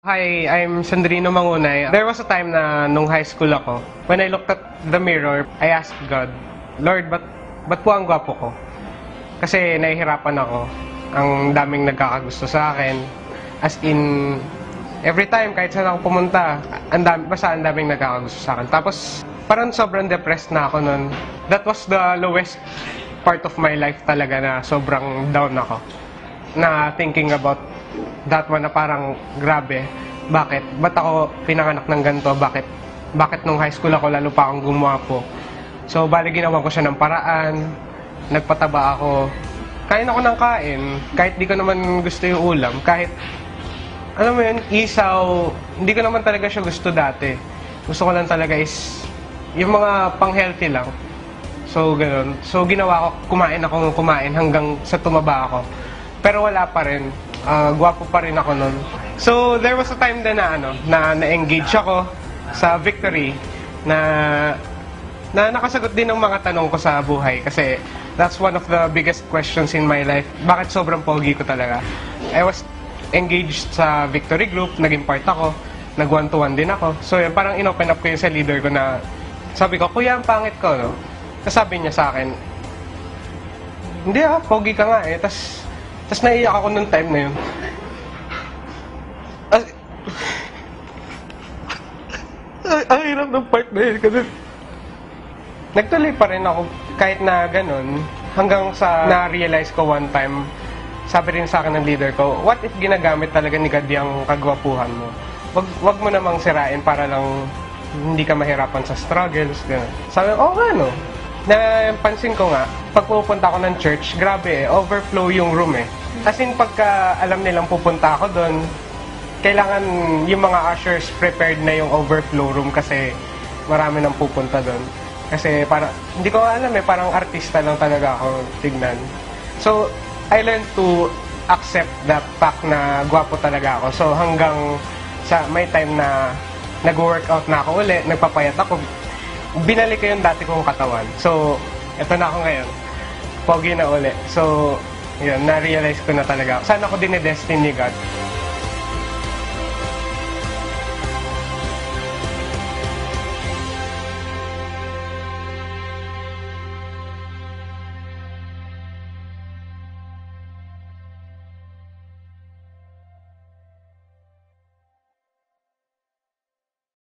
Hi, I'm Sandrino Mangunay. There was a time na nung high school ako, when I looked at the mirror, I asked God, Lord, ba't po ang gwapo ko? Kasi nahihirapan ako. Ang daming nagkakagusto sa akin. As in, every time, kahit saan ako pumunta, basta ang daming nagkakagusto sa akin. Tapos, parang sobrang depressed na ako nun. That was the lowest part of my life talaga na sobrang down ako. Na thinking about that one na parang grabe. Bakit? Ba't ako pinanganak ng ganito? Bakit nung high school ako lalo pa akong gumwapo? So, bali ginawa ko siya ng paraan. Nagpataba ako. Kain ako ng kain. Kahit di ko naman gusto yung ulam. Kahit, alam mo yun, isaw. Hindi ko naman talaga siya gusto dati. Gusto ko lang talaga is yung mga pang-healthy lang. So, ganun. So, ginawa ko, kumain hanggang sa tumaba ako. Pero wala pa rin. Gwapo pa rin ako nun. So, there was a time din na na-engage ako sa Victory na nakasagot din ng mga tanong ko sa buhay kasi that's one of the biggest questions in my life. Bakit sobrang pogi ko talaga? I was engaged sa Victory Group, naging part ako, nag-one-to-one din ako. So, yun, parang in-open up ko yun sa leader ko na sabi ko, Kuya, ang pangit ko, no? Sabi niya sa akin, hindi pogi ka nga eh. Tapos naiiyak ako nung time na yun. Ang hirap ng part na yun kasi nagtuloy pa rin ako kahit na ganun hanggang sa na-realize ko one time, sabi rin sa akin ng leader ko, what if ginagamit talaga ni God yung kagwapuhan mo? Wag mo namang sirain para lang hindi ka mahirapan sa struggles, gano'n. Sabi ko, nga no. Napansin ko nga, pag pupunta ako ng church, grabe overflow yung room eh. As in, pagka alam nilang pupunta ako doon, kailangan yung mga ushers prepared na yung overflow room kasi marami nang pupunta doon. Kasi hindi ko alam eh, parang artista lang talaga ako tignan. So, I learned to accept the fact na gwapo talaga ako. So, hanggang sa may time na nag-workout na ako ulit, nagpapayat ako, binalik ko yung dati kong katawan. So, eto na ako ngayon. Pogi na uli. So, yun, na-realize ko na talaga. Saan ako dinedestiny ni God?